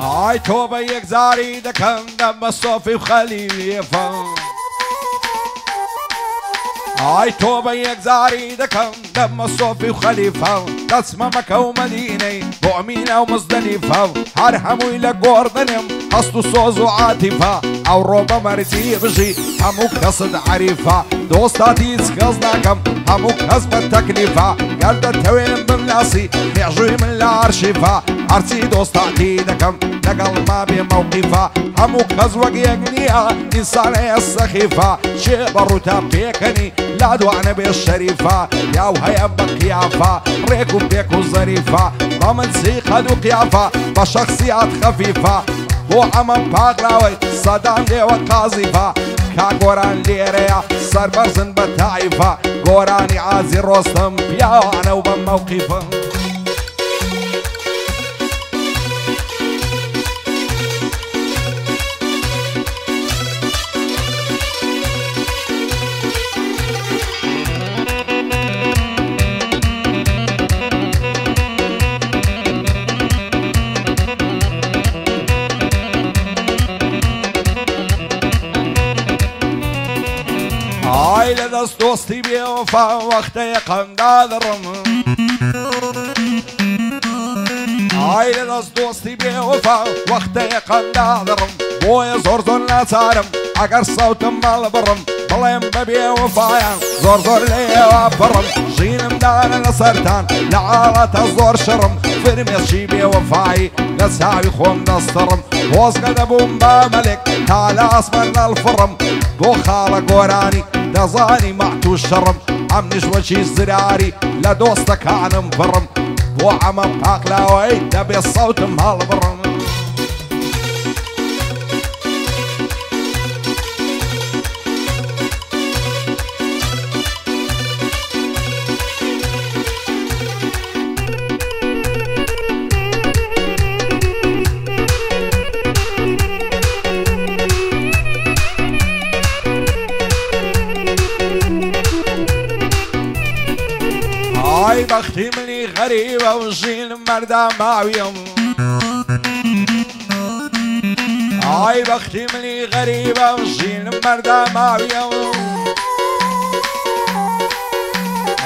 ئای تۆ بە یەکجاری دەکەم دەمە سۆفی و خەلیفە ئای تۆ بە یەکجاری دەکەم دەمە سۆفی و خەلیفە دەچمە مەکە و مەدینەی بۆ ئەمینە و مزدەلیفە هەر هەمووی لە گۆڕدنم هەست و سۆز و عاتیفە ئەو ڕۆبە مەرجی بژی هەموو کەسد عەریفە دۆستاتی هیچ کەس ناکەم هەموو کەس بە تەکلیفە گەر دەتەوێن بمناسی مێژووی من لە ئارشیفە هەرچی دۆستاتی دەکەم لەگەڵ ما بێ مەوقیفە هەموو کەس وەک یەک نییە ئینسانەیە سەخیفە شێ بەڕووتان پێکەنی لا دوانە بێ شەریفە یاو هەیە بە قیافە ڕێک و پێک و زەریفە بە من چی قەد و قیافە بە شەخسیات خەفیفە بۆ ئەمەم پاکراوەی سەدان لێوە قازیفە کا گۆران لێرەیە سەربەرزن بە تایفە گۆرانی ئازی ڕۆستم پیاوانە و بە مەوقیفە ئای لە دەست دۆستی بێوەفا وەختەیە قەندا دڕم ئای لە دەست دۆستی بێوەفا وەختەیە قەندا دڕم بۆیە زۆر زۆر ناچارم ئەگەر سەوتم مەڵ بڕم بڵێم بە بێوەفایان زۆر زۆر لێوە بڕم ژینم دانە لە سەرتان لە ئاڵەتە زۆر شڕم فرمێشی بێوەفایی لە چاوی خۆم دەستڕم هۆزگە دەبووم بە مەلێک تا لە ئاسمان نەڵفڕم بۆ خاڵە گۆرانی دەزانی مەعتوو شەڕم ئەم نیشوەچی زراری لە دۆستەکانم بڕم بۆ ئەمە پاکلاوەی دەبێت سەوتم هەڵبڕم ئای بەختی منی غەریبە و ژینم مەردا ماویم ئای بەختی منی غەریبە و ژینم مەردا ماویم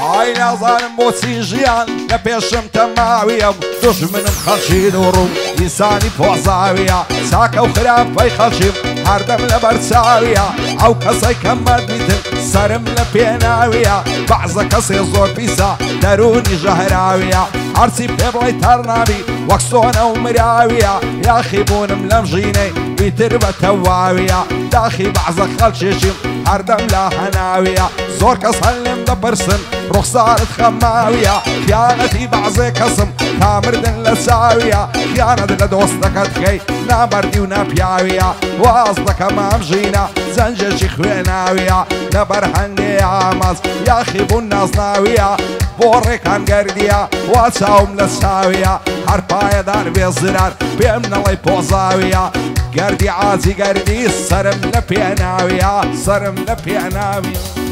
ئای نازانم بۆچی ژیان لە پێشم تەماویم دوژمنم خەڵکی دووڕوو ئینسانی پۆزاویە چاکە و خراپەی خەڵکیم هەردەم لە بەرچاویە ئەو کەسەی کەم مەدمیتن سرم لە پێناویە بەعزە کەسێ زۆر پیسە دەرونی ژەهراویە هەرچی پێ بڵێ تەڕنابی وەک سۆنە و مراویە یاخی بوونم لەم ژینەی ئیتر بە تەواویە داخی بەعزە خەڵکێشیم هەردەم لە هەناویە زۆر کەس هەن لێم دەپرسن ڕوخسارت خەماویە خیانەتی بەعزێ کەسم تامردن لە چاویە خیانەت لە دۆستەکەت خەی نامەردی و نەپیاویە واز دەکەم ئەم ژینە زەنجێکی خوێناویە لەبەر هەندێ ئاماز یاخی بوون نازناویە بۆ ڕێکان گەردیە وا چاوم لە چاویە هەر پایەدار بێ زرار پێم نەڵی پۆزاویە گەردی ئازی گەردی سرم لە پێناویە سرم لە پێناویە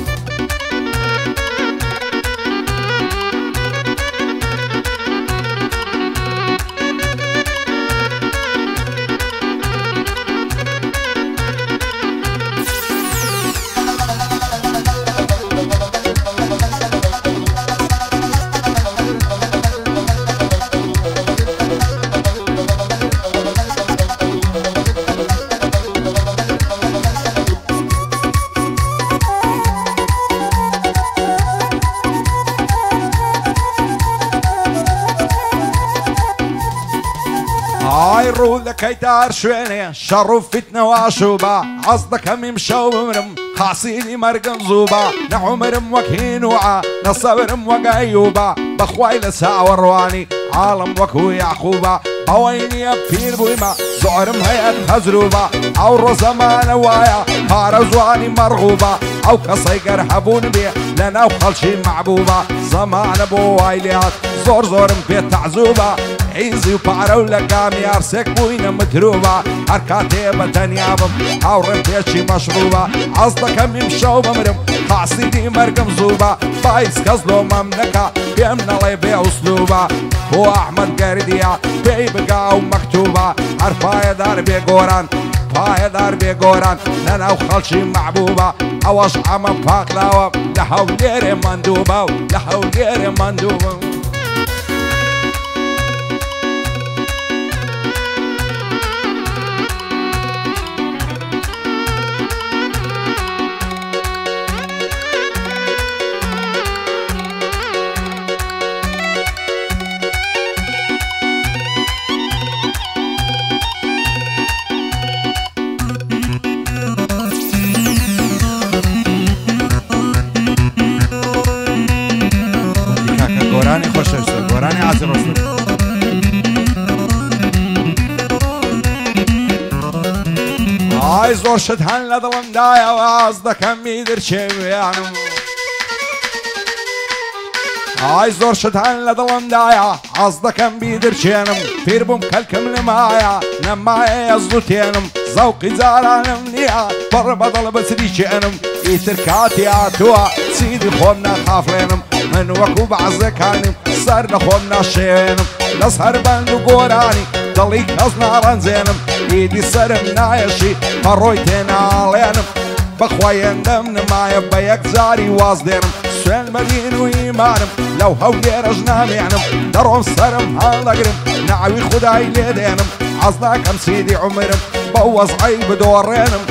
ئای ڕوو دەکەی تار شوێنێ شەڕ و فیتنەوە ئاشوبە حەز دەکەمیم شەو بمرم خاسیلی مەرگم زووبە نەعومرم وەک هینوعە نەسەبرم وەک ئەیوبە بەخوای لە چاوەڕوانی عاڵم وەکو یاعقوبە ئەوەی نییە پیر بوویمە زۆرم هەیە تەجروبە ئەو ڕۆژەمانە وایە پارە جوانی مەرغوبە ئەو کەسەی گەر هەبوون بێ لە ناو خەڵکی مەعبوبە زەمانە بۆ وای لێهات زۆر زۆرم پێ تەعجوبە حیزی و پارە و لە کامی یارسێک بووینە متروبە هەر کاتێ بە تەنیا بم هاوڕێم پێچی مەشروبە ئەس دەکەم ئیمشەو بمرم قاسیدی مەرگم زووبە باعیس کەس لۆمەم نەکا پێم نەڵێ بێ ئوسلوبە بۆ ئەحمەد گەردیە پێی بگا و مەکتوبە هەر پایەدار بێگۆران پایەدار بێگۆران لەناو خەڵکی مەحبوبە ئەوەش ئەمە پاکلاوە لە هەولێرێ مەندوبە و لە هەولێرێ مەندوبە گۆرانی خۆشەویستە گۆرانی عازیز ڕۆستم ئای زۆر شت هەن لە دڵمدایەوە ئاز دەکەم میدرچێویانم ئای زۆر شت هەن لە دڵمدایە ئاز دەکەم بیدرچێنم پیر بووم کەلکم نەمایە نەمایە زووتێنم زەوقی جارانم نییە بەڕ بەدڵ بەچری چێنم ئیتر کاتی هاتووە چیدی خۆم ناخافڵێنم من وەکو بەعزەکانم سەر لە خۆم ناشێنم لەسەر بەند و گۆرانی دڵی کەس ناڕەنجێنم ئیدی سەرم نایەشی هەڕۆی تێناڵێنم بەخوایەندەم نمایە بە یەک جاری واز دێنم سوێن بەدین و ئیمانم لەو هەولێرەش نامێنم دەڕۆم سەرم هەڵدەگرم ناوی خودای لێدێنم حەز ناکەم چیدی عومرم بە وەزعی بدۆڕێنم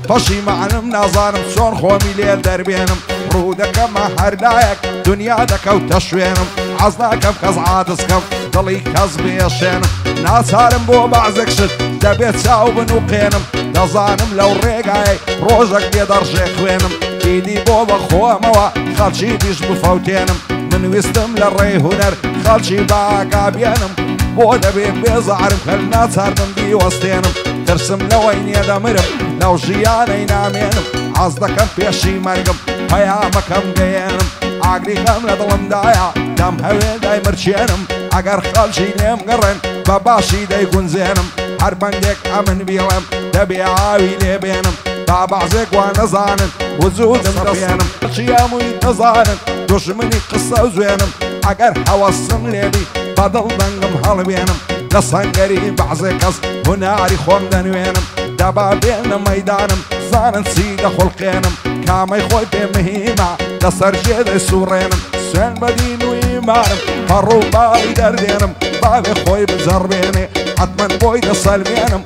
پەشیمانم نازانم چۆن خۆمی لێ دەربێنم ڕوو دەکەمە هەردایەک دنیا دەکەوتە شوێنم حەز ناکەم کەس عاتزکەم دڵی کەس بێشێنم ناچارم بۆ بەعزێک شت دەبێت چاو بنووقێنم دەزانم لەو ڕێگای ڕۆژێک بێدەڕژێ خوێنم ئیدی بۆ بەخۆمەوە خەڵکی دیش بفەوتێنم من ویستم لە ڕێی هونەر خەڵکی باگابێنم بۆ دەبێت بێزارم کە ناچاردم بیوەستێنم ترسم لەوەی نییە دەمرم لەو ژیانەی نامێنم حەز دەکەم پێشی مەرگم پەیامەکەم گەیێنم ئاگری خەم لە دڵمدایە دەم هەوێ دایمرچێنم ئەگەر خەڵکی لێم گەڕێن بە باشی دەیگونجێنم هەر بەندێک ئەمن بیڵێم دەبێ ئاوی لێبێنم تا بەعزێک وا نەزانن وجودم دەبێنم چی هەمووی نەزانن دوژمنی قسە و زوێنم ئەگەر هەوەسم لێبی بەدڵ دەنگم هەڵبێنم لە سەنگەری بەعزێ کەس هوناری خۆم دەنوێنم دەبا بێنە مەیدانم زانن چی دەخۆڵقێنم کامەی خۆی پێ مهمە لەسەر ژێدەی سوڕێنم سوێن بەدین و ئیمانم هەڕوو باڵی دەردێنم باوێ خۆی بجەڕبێنێ حتمەن بۆی دەسەلمێنم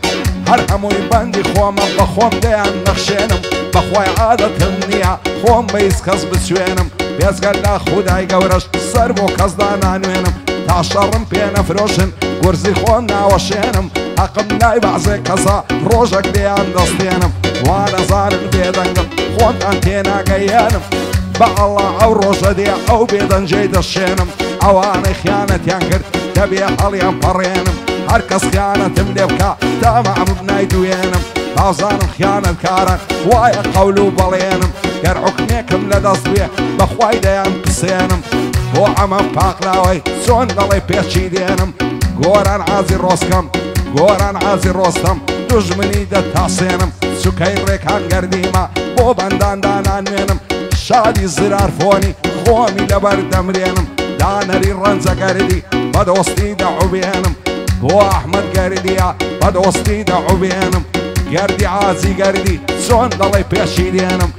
هەر هەمووی بەندی خۆمە بە خۆم دەیان نەخشێنم بەخوای عادەتم نییە خۆم بە هیچ کەس بچوێنم بێزگەر لە خودای گەورەش سەر بۆ کەسدا نانوێنم تا شەڕم پێ نەفرۆشن گورزی خۆم ناوەشێنم حەقم لای بەعزێ کەسە ڕۆژێک دەیان دەستێنم وا نەزانن بێدەنگم خۆمتان تێناگەیێنم بە ئەڵڵا ئەو ڕۆژە دێ ئەو بێدەنجەی دەشێنم ئەوانەی خیانەتیان کرد دەبێ هەڵیان پەڕێنم هەر کەس خیانەتم لێ بکە تامەعمم نایدوێنم تازانم خیانەتکارە وایە قەول و بەڵێنم گەر حوکمێکم لە دەست بێ بەخوای دەیان پسێنم بۆ ئەمە پاکلاوەی چۆن دەڵێ پێچی دێنم گۆران عازی ڕۆستکەم گۆران عازی ڕۆستەم دوژمنی دەتاسێنم سوکەی ڕێکان گەردیمە بۆ بەنداندا نانوێنم شادی زرارفۆنی خۆمی لەبەر دەمرێنم دانەری ڕەنجە گەردی بەدۆستی دەعوبێنم بۆ ئەحمەد گەردیە بەدۆستی دەعوبێنم گەردی عازی گەردی چۆن دەڵێ پێشی دێنم